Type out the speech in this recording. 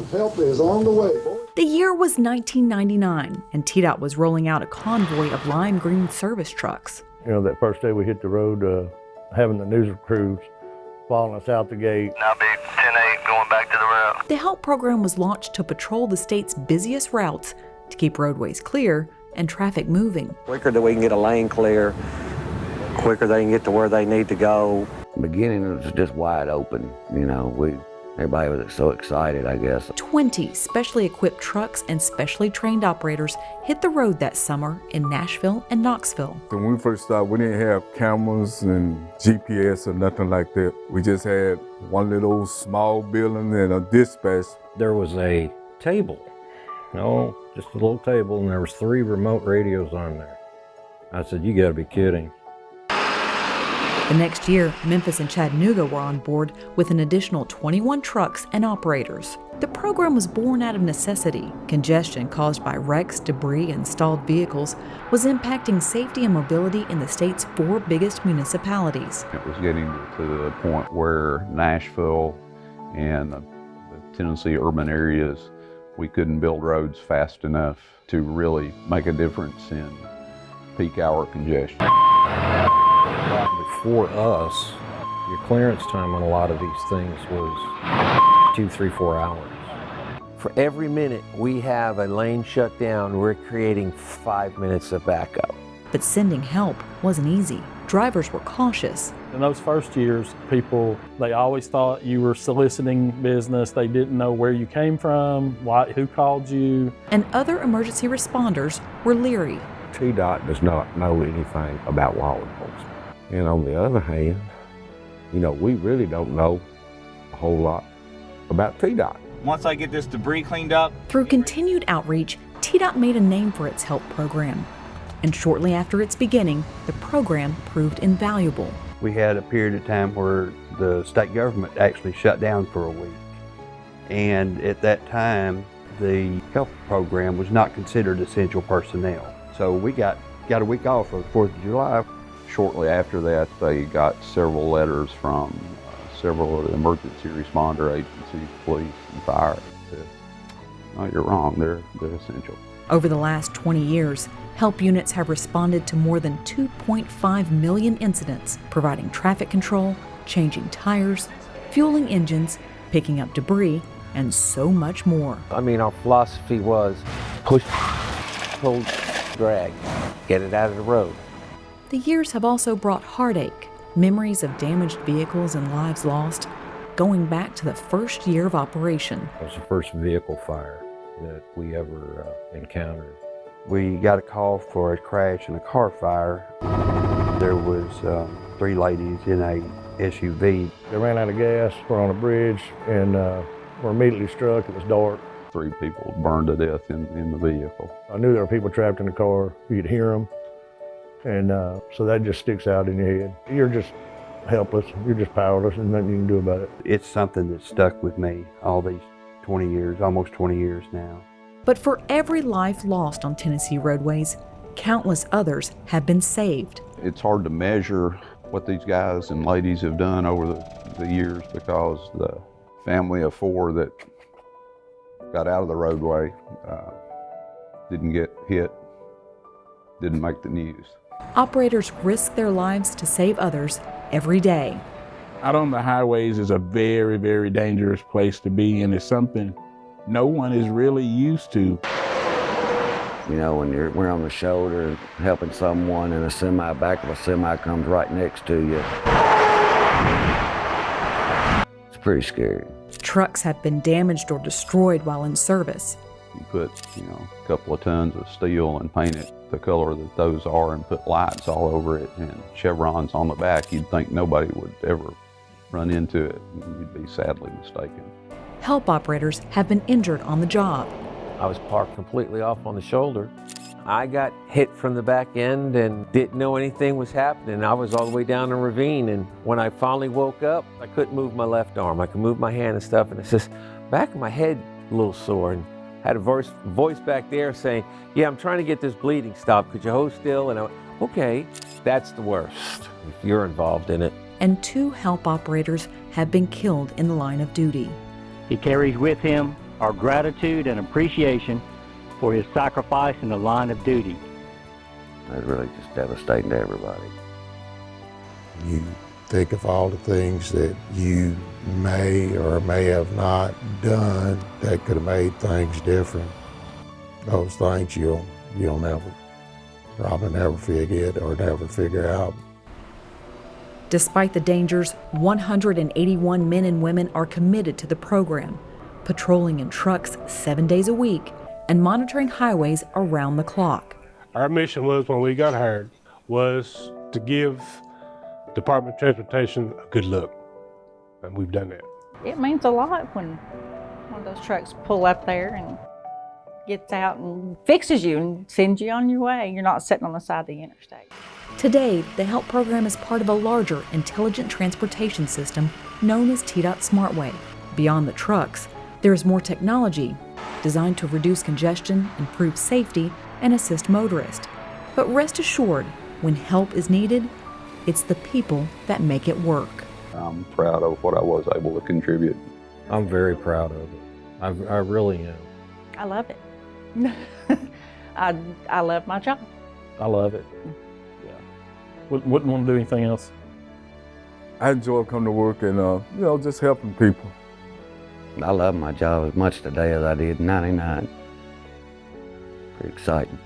Help is on the way. The year was 1999, and TDOT was rolling out a convoy of lime green service trucks. You know, that first day we hit the road, having the news crews following us out the gate. Now be 10-8 going back to the route. The HELP program was launched to patrol the state's busiest routes to keep roadways clear and traffic moving. Quicker that we can get a lane clear, quicker they can get to where they need to go. In the beginning, it was just wide open. You know, everybody was so excited, I guess. 20 specially equipped trucks and specially trained operators hit the road that summer in Nashville and Knoxville. When we first started, we didn't have cameras and GPS or nothing like that. We just had one little small building and a dispatch. There was a table, just a little table, and there was 3 remote radios on there. I said, "You gotta be kidding." The next year, Memphis and Chattanooga were on board with an additional 21 trucks and operators. The program was born out of necessity. Congestion caused by wrecks, debris, and stalled vehicles was impacting safety and mobility in the state's 4 biggest municipalities. It was getting to the point where Nashville and the Tennessee urban areas, we couldn't build roads fast enough to really make a difference in peak hour congestion. Before us, your clearance time on a lot of these things was 2, 3, 4 hours. For every minute we have a lane shut down, we're creating 5 minutes of backup. But sending help wasn't easy. Drivers were cautious. In those first years, they always thought you were soliciting business. They didn't know where you came from, who called you. And other emergency responders were leery. TDOT does not know anything about law enforcement. And on the other hand, we really don't know a whole lot about TDOT. Once I get this debris cleaned up. Through continued outreach, TDOT made a name for its HELP program. And shortly after its beginning, the program proved invaluable. We had a period of time where the state government actually shut down for a week. And at that time, the HELP program was not considered essential personnel. So we got a week off for the 4th of July. Shortly after that, they got several letters from several of the emergency responder agencies, police and fire, that said, "No, you're wrong, they're essential." Over the last 20 years, HELP units have responded to more than 2.5 million incidents, providing traffic control, changing tires, fueling engines, picking up debris, and so much more. Our philosophy was push, pull, drag, get it out of the road. The years have also brought heartache, memories of damaged vehicles and lives lost, going back to the first year of operation. It was the first vehicle fire that we ever encountered. We got a call for a crash and a car fire. There was 3 ladies in a SUV. They ran out of gas, were on a bridge, and were immediately struck. It was dark. 3 people burned to death in the vehicle. I knew there were people trapped in the car. You could hear them. And so that just sticks out in your head. You're just helpless. You're just powerless, and nothing you can do about it. It's something that stuck with me all these 20 years, almost 20 years now. But for every life lost on Tennessee roadways, countless others have been saved. It's hard to measure what these guys and ladies have done over the years, because the family of 4 that got out of the roadway didn't get hit, didn't make the news. Operators risk their lives to save others every day. Out on the highways is a very, very dangerous place to be, and it's something no one is really used to. When we're on the shoulder helping someone and back of a semi comes right next to you. It's pretty scary. Trucks have been damaged or destroyed while in service. You put, a couple of tons of steel and paint it the color that those are and put lights all over it and chevrons on the back, you'd think nobody would ever run into it. You'd be sadly mistaken. HELP operators have been injured on the job. I was parked completely off on the shoulder. I got hit from the back end and didn't know anything was happening. I was all the way down the ravine, and when I finally woke up, I couldn't move my left arm. I could move my hand and stuff, and it's just back of my head a little sore. And had a voice back there saying, "Yeah, I'm trying to get this bleeding stopped. Could you hold still?" And I went, "Okay." That's the worst if you're involved in it. And 2 HELP operators have been killed in the line of duty. He carries with him our gratitude and appreciation for his sacrifice in the line of duty. It's really just devastating to everybody. You think of all the things that you may or may have not done that could have made things different. Those things you'll probably never forget or never figure out. Despite the dangers, 181 men and women are committed to the program, patrolling in trucks 7 days a week and monitoring highways around the clock. Our mission was, when we got hired, was to give Department of Transportation a good look, and we've done that. It means a lot when one of those trucks pull up there and gets out and fixes you and sends you on your way. You're not sitting on the side of the interstate. Today, the HELP program is part of a larger intelligent transportation system known as TDOT SmartWay. Beyond the trucks, there is more technology designed to reduce congestion, improve safety, and assist motorists. But rest assured, when help is needed, it's the people that make it work. I'm proud of what I was able to contribute. I'm very proud of it. I really am. I love it. I love my job. I love it. Yeah. Wouldn't want to do anything else. I enjoy coming to work and, just helping people. I love my job as much today as I did in '99. Pretty exciting.